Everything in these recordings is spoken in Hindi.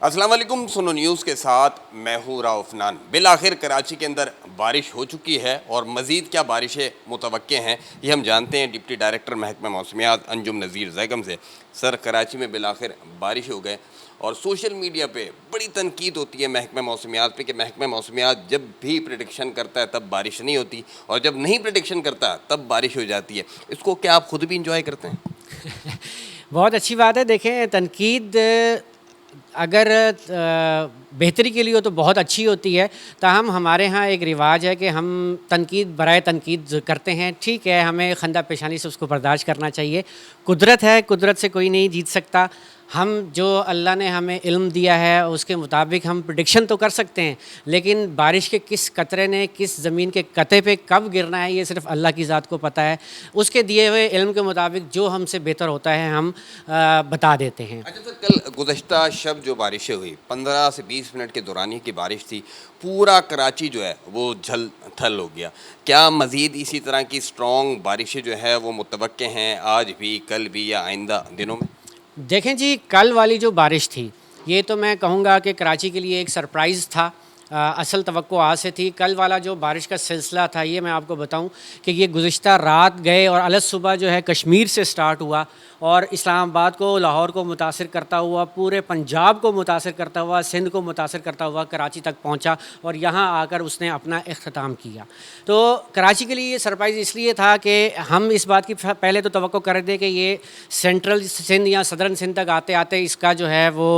अस्सलाम वालेकुम। सुनो न्यूज़ के साथ मैं हूँ राउफनान। बिल आखिर कराची के अंदर बारिश हो चुकी है और मज़ीद क्या बारिशें मुतवक्के हैं ये हम जानते हैं डिप्टी डायरेक्टर महकमा मौसमियात अंजुम नज़ीर ज़ैगम से। सर, कराची में बिल आखिर बारिश हो गए और सोशल मीडिया पे बड़ी तनकीद होती है महकमा मौसमियात पे कि महकमा मौसमियात जब भी प्रेडिक्शन करता है तब बारिश नहीं होती और जब नहीं प्रेडिक्शन करता तब बारिश हो जाती है। इसको क्या आप ख़ुद भी इंजॉय करते हैं? बहुत अच्छी बात है। देखें, तनकीद अगर बेहतरी के लिए हो तो बहुत अच्छी होती है। ताहम हमारे यहाँ एक रिवाज है कि हम तनकीद बराए तनकीद करते हैं। ठीक है, हमें खंदा पेशानी से उसको बर्दाश्त करना चाहिए। कुदरत है, कुदरत से कोई नहीं जीत सकता। हम जो अल्लाह ने हमें इल्म दिया है उसके मुताबिक हम प्रेडिक्शन तो कर सकते हैं, लेकिन बारिश के किस कतरे ने किस ज़मीन के कते पे कब गिरना है ये सिर्फ अल्लाह की ज़ात को पता है। उसके दिए हुए इल्म के मुताबिक जो हमसे बेहतर होता है हम बता देते हैं। अच्छा सर, कल गुज़श्ता शब जो बारिशें हुई 15 से 20 मिनट के दौरान की बारिश थी, पूरा कराची जो है वो झल थल हो गया। क्या मज़ीद इसी तरह की स्ट्रॉन्ग बारिशें जो है वो मुतवक्के हैं आज भी, कल भी या आइंदा दिनों में? देखें जी, कल वाली जो बारिश थी ये तो मैं कहूँगा कि कराची के लिए एक सरप्राइज़ था। असल तवक्को आज से थी। कल वाला जो बारिश का सिलसिला था ये मैं आपको बताऊं कि ये गुज़िश्ता रात गए और अलग सुबह जो है कश्मीर से स्टार्ट हुआ और इस्लामाबाद को, लाहौर को मुतासिर करता हुआ, पूरे पंजाब को मुतासिर करता हुआ, सिंध को मुतासिर करता हुआ कराची तक पहुंचा और यहाँ आकर उसने अपना इख्तिताम किया। तो कराची के लिए ये सरप्राइज़ इसलिए था कि हम इस बात की पहले तो तवक्को कर रहे थे कि ये सेंट्रल सिंध या सदर्न सिंध तक आते आते इसका जो है वो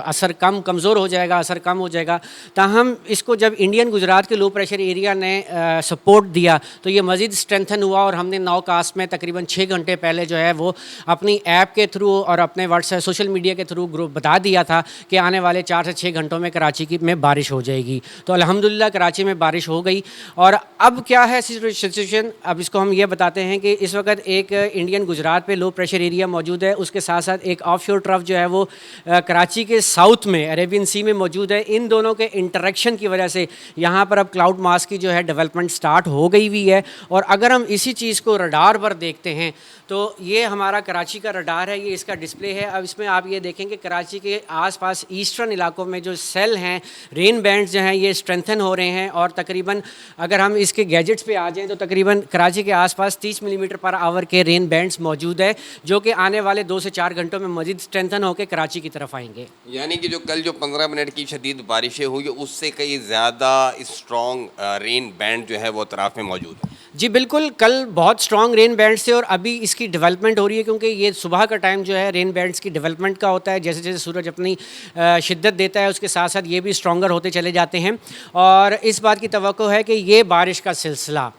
असर कमज़ोर हो जाएगा, असर कम हो जाएगा। ताहम इसको जब इंडियन गुजरात के लो प्रेशर एरिया ने सपोर्ट दिया तो ये मज़ीद स्ट्रेंथन हुआ और हमने नाउकास्ट में तकरीबन 6 घंटे पहले जो है वो अपनी ऐप के थ्रू और अपने व्हाट्सएप सोशल मीडिया के थ्रू ग्रुप बता दिया था कि आने वाले 4 से 6 घंटों में कराची में बारिश हो जाएगी। तो अल्हम्दुलिल्लाह कराची में बारिश हो गई। और अब क्या है सिचुएशन, अब इसको हम ये बताते हैं कि इस वक्त एक इंडियन गुजरात पे लो प्रेशर एरिया मौजूद है, उसके साथ साथ एक ऑफशोर ट्रफ जो है वो कराची के साउथ में अरेबियन सी में मौजूद है। इन दोनों के इंटरेक्शन की वजह से यहाँ पर अब क्लाउड मास की जो है डेवलपमेंट स्टार्ट हो गई हुई है। और अगर हम इसी चीज़ को रडार पर देखते हैं तो ये हमारा कराची का रडार है, ये इसका डिस्प्ले है। अब इसमें आप ये देखेंगे कराची के आसपास ईस्टर्न इलाकों में जो सेल हैं, रेन बैंड्स जो हैं ये स्ट्रेंथन हो रहे हैं और तकरीबन अगर हम इसके गैजेट्स पे आ जाएं तो तकरीबन कराची के आसपास 30 मिलीमीटर पर आवर के रेन बैंड्स मौजूद है जो कि आने वाले 2 से 4 घंटों में मज़ीद स्ट्रेंथन होकर कराची की तरफ आएंगे। यानी कि जो कल जो 15 मिनट की शदीद बारिशें हुई उससे कई ज़्यादा स्ट्रॉन्ग रेन बैंड जो है वो अतराफ़ में मौजूद है। जी बिल्कुल, कल बहुत स्ट्रॉन्ग रेन बैंड्स थे और अभी इसकी डेवलपमेंट हो रही है क्योंकि ये सुबह का टाइम जो है रेन बैंड्स की डेवलपमेंट का होता है। जैसे जैसे सूरज अपनी शिद्दत देता है उसके साथ साथ ये भी स्ट्रॉन्गर होते चले जाते हैं और इस बात की तवक्को है कि ये बारिश का सिलसिला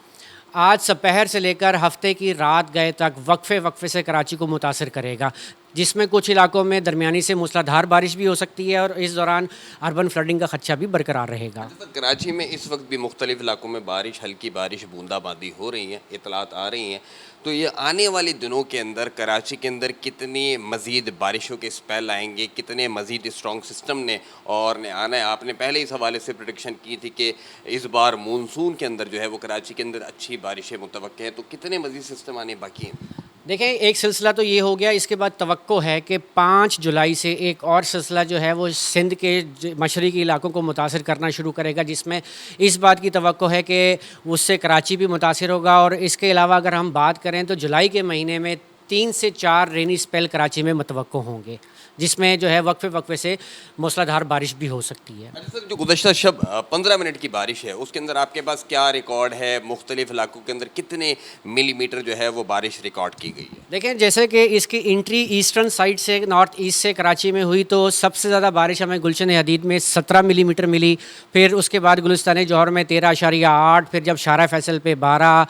आज दोपहर से लेकर हफ्ते की रात गए तक वक्फे से कराची को मुतासिर करेगा, जिसमें कुछ इलाकों में दरमियानी से मूसलाधार बारिश भी हो सकती है और इस दौरान अर्बन फ्लडिंग का खदशा भी बरकरार रहेगा। अच्छा, तो कराची में इस वक्त भी मुख्तलिफ इलाकों में बारिश, हल्की बारिश, बूंदाबांदी हो रही है, इतलात आ रही हैं। तो ये आने वाले दिनों के अंदर कराची के अंदर कितनी मज़ीद बारिशों के स्पेल आएंगे, कितने मज़ीद स्ट्रॉन्ग सिस्टम ने और ने आना है? आपने पहले इस हवाले से प्रेडिक्शन की थी कि इस बार मानसून के अंदर जो है वो कराची के अंदर अच्छी बारिशें मुतवक्के हैं, तो कितने मज़ीद सिस्टम आने बाकी हैं? देखें, एक सिलसिला तो ये हो गया, इसके बाद तवक्को है कि 5 जुलाई से एक और सिलसिला जो है वो सिंध के मशरक़ी इलाकों को मुतासिर करना शुरू करेगा, जिसमें इस बात की तवक्को है कि उससे कराची भी मुतासिर होगा। और इसके अलावा अगर हम बात करें तो जुलाई के महीने में 3 से 4 रेनी स्पेल कराची में मुतवक्को होंगे, जिसमें जो है वक्फे से मूसलाधार बारिश भी हो सकती है। अच्छा सर, जो गुज़श्ता शब 15 मिनट की बारिश है उसके अंदर आपके पास क्या रिकॉर्ड है? मुख्तलिफ इलाकों के अंदर कितने मिलीमीटर जो है वो बारिश रिकॉर्ड की गई है? देखें, जैसे कि इसकी एंट्री ईस्टर्न साइड से नॉर्थ ईस्ट से कराची में हुई तो सबसे ज़्यादा बारिश हमें गुलशन हदीद में 17 मिलीमीटर मिली। फिर उसके बाद गुलिस्तान जौहर में 13.8, फिर जब शारा फैसल पे 12,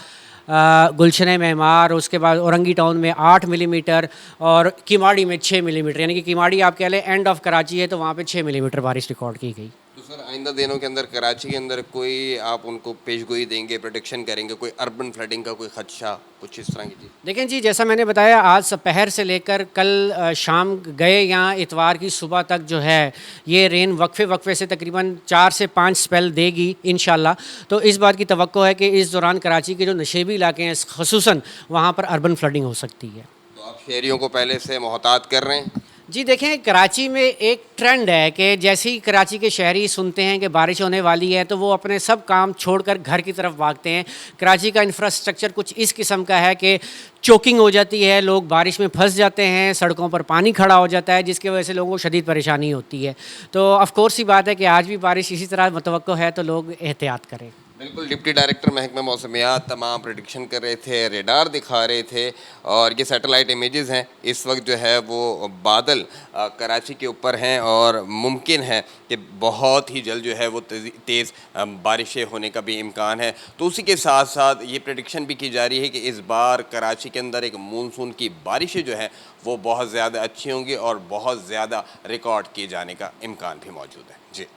गुलशन मेहमार, उसके बाद औरंगी टाउन में 8 मिलीमीटर और किमाड़ी में 6 मिलीमीटर। यानी कि किमाड़ी आप कह लें एंड ऑफ कराची है तो वहाँ पे 6 मिलीमीटर बारिश रिकॉर्ड की गई। तो सर, आइंदा दिनों के अंदर कराची के अंदर कोई आप उनको पेशगोई देंगे, प्रोटेक्शन करेंगे, कोई अर्बन फ्लडिंग का कोई खदशा, कुछ इस तरह की चीज़? देखें जी, जैसा मैंने बताया आज दोपहर से लेकर कल शाम गए यहाँ इतवार की सुबह तक जो है ये रेन वक्फे से तकरीबन 4 से 5 स्पेल देगी इंशाल्लाह। तो इस बात की तवक्को है कि इस दौरान कराची के जो नशेबी इलाके हैं ख़ुसूसन वहाँ पर अर्बन फ्लडिंग हो सकती है। तो आप शहरियों को पहले से मोहतात कर रहे हैं? जी देखें, कराची में एक ट्रेंड है कि जैसे ही कराची के शहरी सुनते हैं कि बारिश होने वाली है तो वो अपने सब काम छोड़कर घर की तरफ भागते हैं। कराची का इंफ्रास्ट्रक्चर कुछ इस किस्म का है कि चोकिंग हो जाती है, लोग बारिश में फंस जाते हैं, सड़कों पर पानी खड़ा हो जाता है, जिसकी वजह से लोगों को शदीद परेशानी होती है। तो ऑफ कोर्स ही बात है कि आज भी बारिश इसी तरह मुतवक्को है, तो लोग एहतियात करें। बिल्कुल, डिप्टी डायरेक्टर महकमा मौसमियात तमाम प्रेडिक्शन कर रहे थे, रेडार दिखा रहे थे और ये सैटेलाइट इमेजेस हैं। इस वक्त जो है वो बादल कराची के ऊपर हैं और मुमकिन है कि बहुत ही जल्द जो है वो तेज़ बारिशें होने का भी इम्कान है। तो उसी के साथ साथ ये प्रेडिक्शन भी की जा रही है कि इस बार कराची के अंदर एक मानसून की बारिशें जो हैं वो बहुत ज़्यादा अच्छी होंगी और बहुत ज़्यादा रिकॉर्ड किए जाने का इम्कान भी मौजूद है। जी।